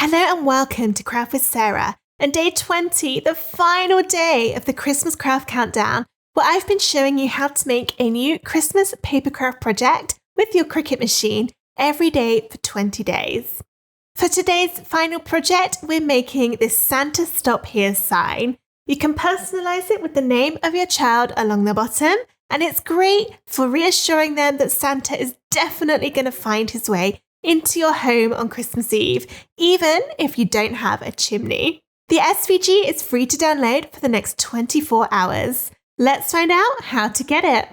Hello and welcome to Craft with Sarah and day 20, the final day of the Christmas craft countdown, where I've been showing you how to make a new Christmas paper craft project with your Cricut machine every day for 20 days. For today's final project, we're making this Santa Stop Here sign. You can personalize it with the name of your child along the bottom, and it's great for reassuring them that Santa is definitely going to find his way into your home on Christmas Eve, even if you don't have a chimney. The SVG is free to download for the next 24 hours. Let's find out how to get it.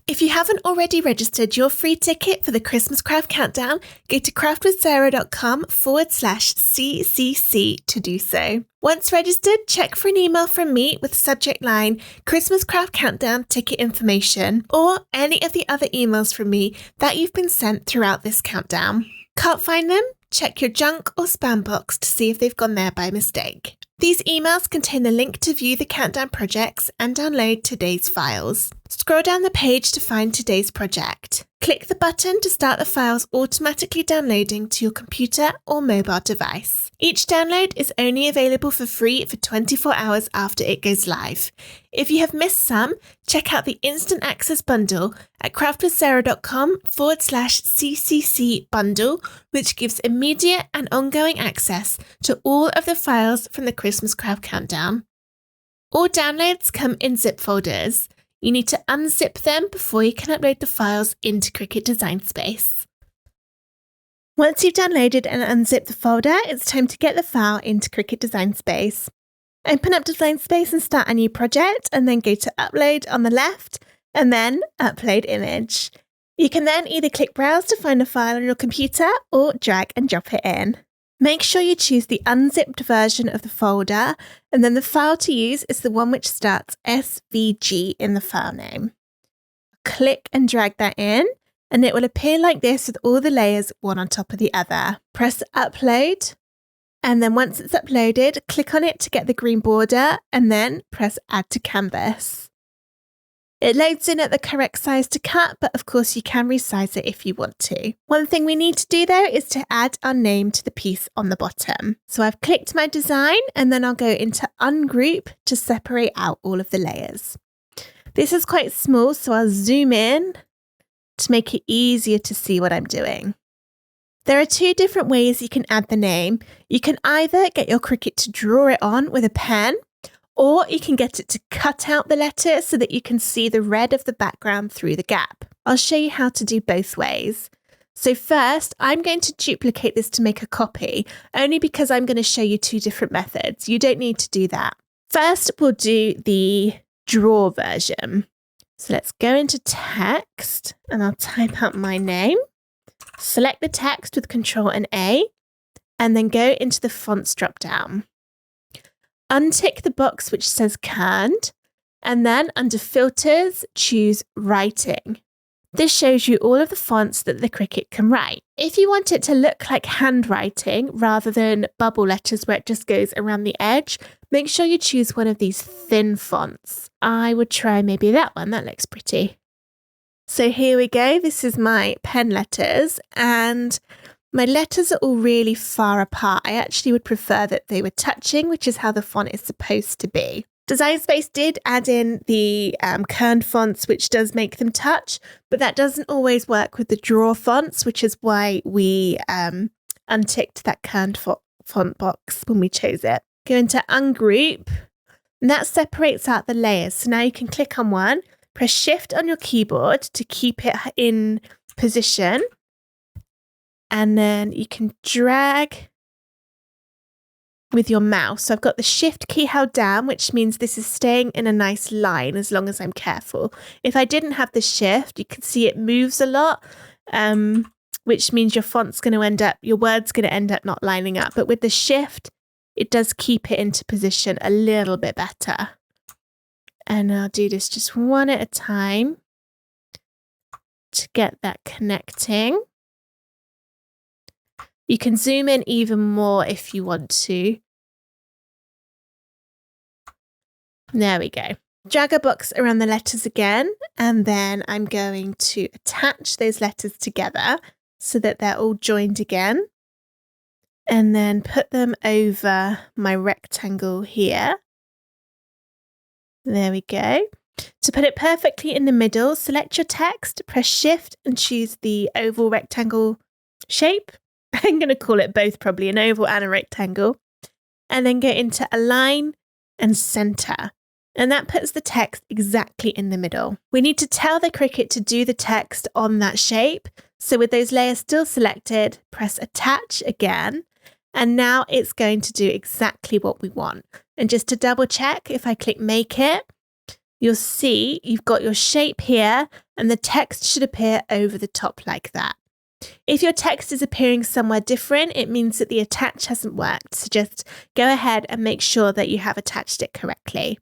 If you haven't already registered your free ticket for the Christmas Craft Countdown, go to craftwithsarah.com/CCC to do so. Once registered, check for an email from me with subject line Christmas Craft Countdown ticket information or any of the other emails from me that you've been sent throughout this countdown. Can't find them? Check your junk or spam box to see if they've gone there by mistake. These emails contain the link to view the countdown projects and download today's files. Scroll down the page to find today's project. Click the button to start the files automatically downloading to your computer or mobile device. Each download is only available for free for 24 hours after it goes live. If you have missed some, check out the Instant Access Bundle at craftwithsarah.com/CCC bundle, which gives immediate and ongoing access to all of the files from the Christmas Craft Countdown. All downloads come in zip folders. You need to unzip them before you can upload the files into Cricut Design Space. Once you've downloaded and unzipped the folder, it's time to get the file into Cricut Design Space. Open up Design Space and start a new project, and then go to Upload on the left, and then Upload Image. You can then either click Browse to find a file on your computer, or drag and drop it in. Make sure you choose the unzipped version of the folder, and then the file to use is the one which starts SVG in the file name. Click and drag that in, and it will appear like this with all the layers one on top of the other. Press Upload, and then once it's uploaded, click on it to get the green border, and then press Add to Canvas. It loads in at the correct size to cut, but of course you can resize it if you want to. One thing we need to do though is to add our name to the piece on the bottom. So I've clicked my design, and then I'll go into Ungroup to separate out all of the layers. This is quite small, so I'll zoom in to make it easier to see what I'm doing. There are two different ways you can add the name. You can either get your Cricut to draw it on with a pen, or you can get it to cut out the letter so that you can see the red of the background through the gap. I'll show you how to do both ways. So first, I'm going to duplicate this to make a copy, only because I'm going to show you two different methods. You don't need to do that. First, we'll do the draw version. So let's go into text, and I'll type out my name. Select the text with Control and A, and then go into the fonts drop-down. Untick the box which says Canned, and then under Filters, choose Writing. This shows you all of the fonts that the Cricut can write. If you want it to look like handwriting rather than bubble letters where it just goes around the edge, make sure you choose one of these thin fonts. I would try maybe that one, that looks pretty. So here we go, this is my pen letters, and my letters are all really far apart. I actually would prefer that they were touching, which is how the font is supposed to be. Design Space did add in the kerned fonts, which does make them touch, but that doesn't always work with the draw fonts, which is why we unticked that kerned font box when we chose it. Go into Ungroup, and that separates out the layers. So now you can click on one, press Shift on your keyboard to keep it in position, and then you can drag with your mouse. So I've got the Shift key held down, which means this is staying in a nice line as long as I'm careful. If I didn't have the Shift, you can see it moves a lot, which means your word's going to end up not lining up. But with the Shift, it does keep it into position a little bit better. And I'll do this just one at a time to get that connecting. You can zoom in even more if you want to. There we go. Drag a box around the letters again, and then I'm going to attach those letters together so that they're all joined again. and then put them over my rectangle here. There we go. To put it perfectly in the middle, select your text, press Shift and choose the oval rectangle shape. I'm going to call it both probably, an oval and a rectangle. And then go into Align and Center. And that puts the text exactly in the middle. We need to tell the Cricut to do the text on that shape. So with those layers still selected, press Attach again. And now it's going to do exactly what we want. And just to double check, if I click Make It, you'll see you've got your shape here and the text should appear over the top like that. If your text is appearing somewhere different, it means that the attach hasn't worked. So just go ahead and make sure that you have attached it correctly.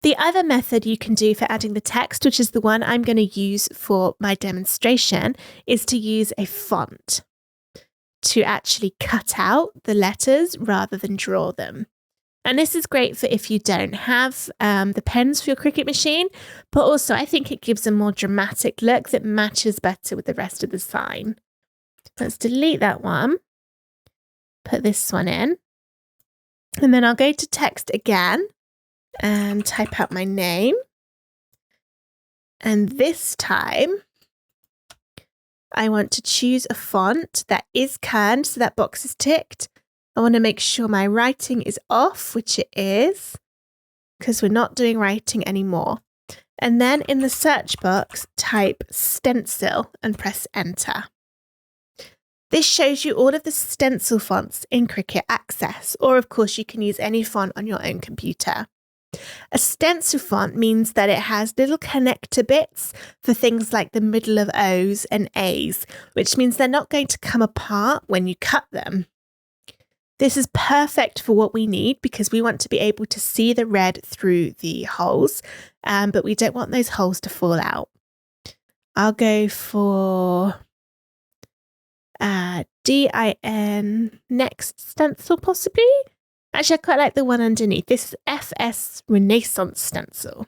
The other method you can do for adding the text, which is the one I'm going to use for my demonstration, is to use a font to actually cut out the letters rather than draw them. And this is great for if you don't have the pens for your Cricut machine, but also I think it gives a more dramatic look that matches better with the rest of the sign. Let's delete that one, put this one in, and then I'll go to text again and type out my name. And this time, I want to choose a font that is kerned, so that box is ticked. I want to make sure my writing is off, which it is, because we're not doing writing anymore. And then in the search box, type stencil and press enter. This shows you all of the stencil fonts in Cricut Access, or of course you can use any font on your own computer. A stencil font means that it has little connector bits for things like the middle of O's and A's, which means they're not going to come apart when you cut them. This is perfect for what we need because we want to be able to see the red through the holes, but we don't want those holes to fall out. I'll go for DIN Next Stencil possibly. Actually, I quite like the one underneath. This is FS Renaissance Stencil.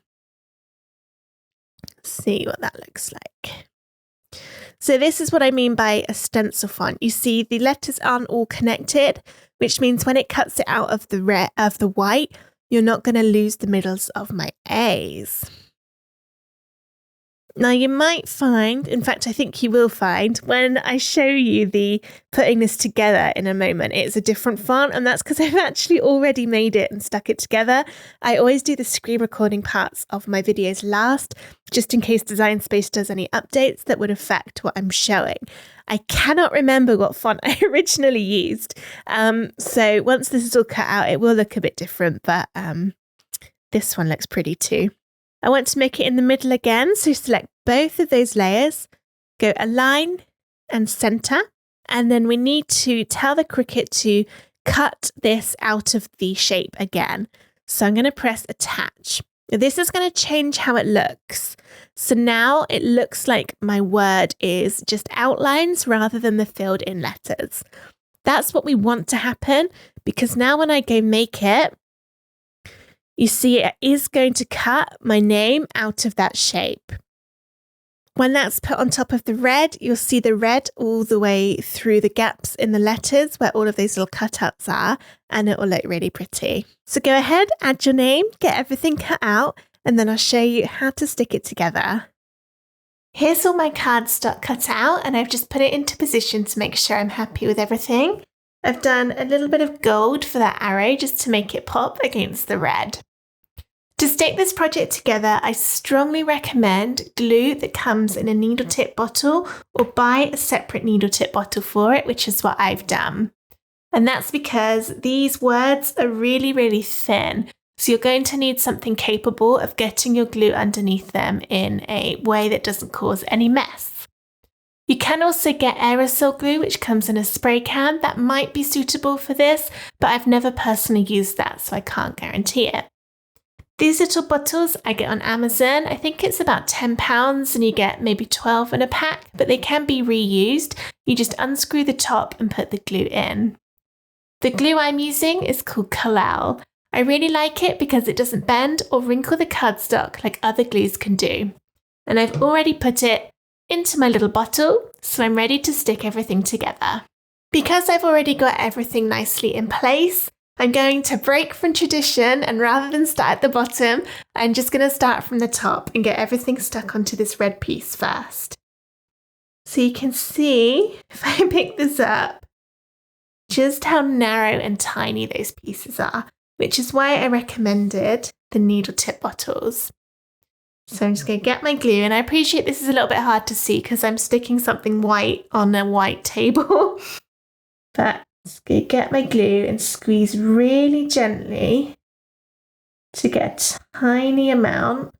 Let's see what that looks like. So this is what I mean by a stencil font. You see the letters aren't all connected, which means when it cuts it out of the white, you're not going to lose the middles of my A's. Now you might find, in fact, I think you will find when I show you the putting this together in a moment, it's a different font, and that's because I've actually already made it and stuck it together. I always do the screen recording parts of my videos last, just in case Design Space does any updates that would affect what I'm showing. I cannot remember what font I originally used. So once this is all cut out, it will look a bit different, but this one looks pretty too. I want to make it in the middle again, so select both of those layers, go Align and Center, and then we need to tell the Cricut to cut this out of the shape again. So I'm going to press Attach. This is going to change how it looks. So now it looks like my word is just outlines rather than the filled in letters. That's what we want to happen, because now when I go make it, you see it is going to cut my name out of that shape. When that's put on top of the red, you'll see the red all the way through the gaps in the letters where all of those little cutouts are, and it will look really pretty. So go ahead, add your name, get everything cut out, and then I'll show you how to stick it together. Here's all my cardstock cut out, and I've just put it into position to make sure I'm happy with everything. I've done a little bit of gold for that arrow just to make it pop against the red. To stick this project together, I strongly recommend glue that comes in a needle tip bottle, or buy a separate needle tip bottle for it, which is what I've done. And that's because these words are really, really thin. So you're going to need something capable of getting your glue underneath them in a way that doesn't cause any mess. You can also get aerosol glue, which comes in a spray can. That might be suitable for this, but I've never personally used that, so I can't guarantee it. These little bottles I get on Amazon. I think it's about £10 and you get maybe 12 in a pack, but they can be reused. You just unscrew the top and put the glue in. The glue I'm using is called Collall. I really like it because it doesn't bend or wrinkle the cardstock like other glues can do. And I've already put it into my little bottle, so I'm ready to stick everything together. Because I've already got everything nicely in place, I'm going to break from tradition, and rather than start at the bottom, I'm just going to start from the top and get everything stuck onto this red piece first. So you can see, if I pick this up, just how narrow and tiny those pieces are, which is why I recommended the needle tip bottles. So I'm just going to get my glue, and I appreciate this is a little bit hard to see because I'm sticking something white on a white table. But I'm just going to get my glue and squeeze really gently to get a tiny amount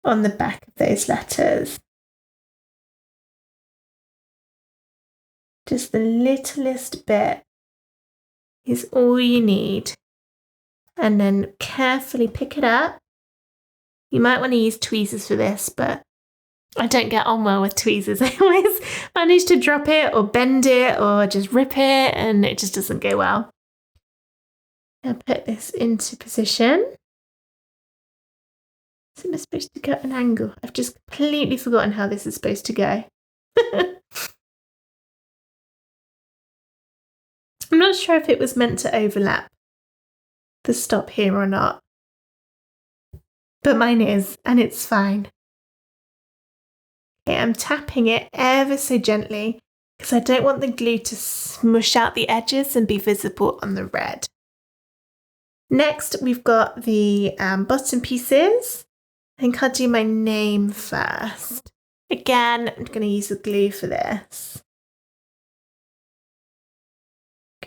on the back of those letters. Just the littlest bit is all you need. And then carefully pick it up. You might want to use tweezers for this, but I don't get on well with tweezers. I always manage to drop it or bend it or just rip it, and it just doesn't go well. I'll put this into position. Isn't it supposed to go at an angle? I've just completely forgotten how this is supposed to go. I'm not sure if it was meant to overlap the stop here or not, but mine is, and it's fine. Okay, I'm tapping it ever so gently because I don't want the glue to smush out the edges and be visible on the red. Next, we've got the bottom pieces. I think I'll do my name first. Again, I'm going to use the glue for this.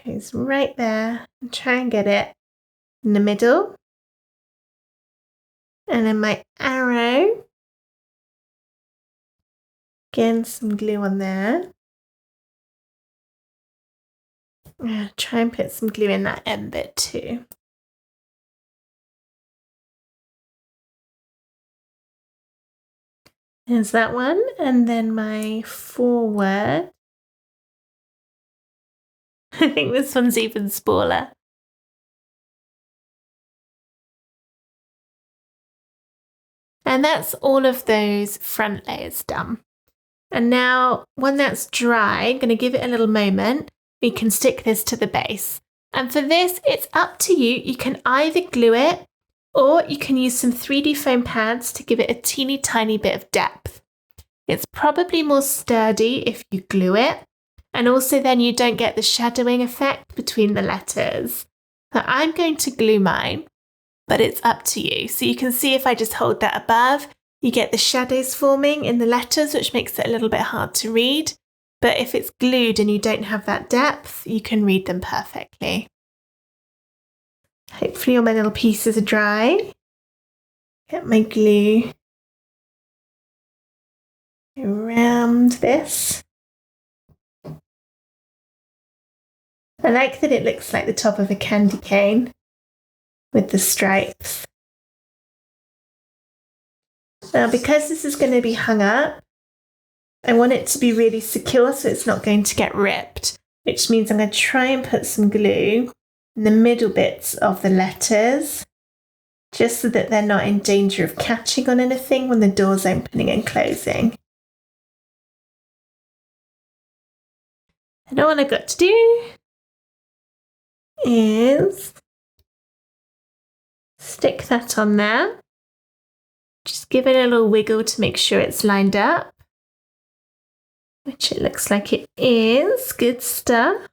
Goes right there, and try and get it in the middle. And then my arrow. Again, some glue on there. Try and put some glue in that end bit too. There's that one, and then my forward. I think this one's even smaller. And that's all of those front layers done. And now, when that's dry, I'm going to give it a little moment. We can stick this to the base. And for this, it's up to you. You can either glue it, or you can use some 3D foam pads to give it a teeny tiny bit of depth. It's probably more sturdy if you glue it. And also then you don't get the shadowing effect between the letters. So I'm going to glue mine, but it's up to you. So you can see if I just hold that above, you get the shadows forming in the letters, which makes it a little bit hard to read. But if it's glued and you don't have that depth, you can read them perfectly. Hopefully all my little pieces are dry. Get my glue around this. I like that it looks like the top of a candy cane with the stripes. Now, because this is going to be hung up, I want it to be really secure so it's not going to get ripped, which means I'm going to try and put some glue in the middle bits of the letters, just so that they're not in danger of catching on anything when the door's opening and closing. And all I've got to do is stick that on there. Just give it a little wiggle to make sure it's lined up, which it looks like it is. Good stuff.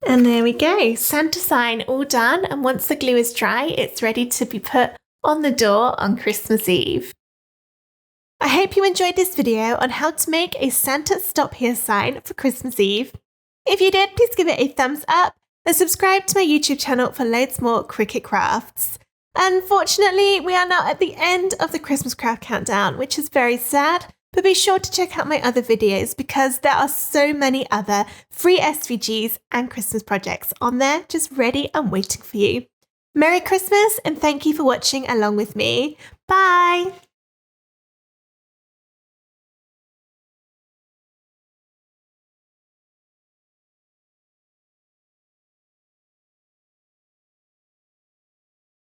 And there we go. Santa sign all done. And once the glue is dry, it's ready to be put on the door on Christmas Eve. I hope you enjoyed this video on how to make a Santa Stop Here sign for Christmas Eve. If you did, please give it a thumbs up and subscribe to my YouTube channel for loads more Cricut crafts. Unfortunately, we are now at the end of the Christmas craft countdown, which is very sad, but be sure to check out my other videos because there are so many other free SVGs and Christmas projects on there just ready and waiting for you. Merry Christmas and thank you for watching along with me. Bye!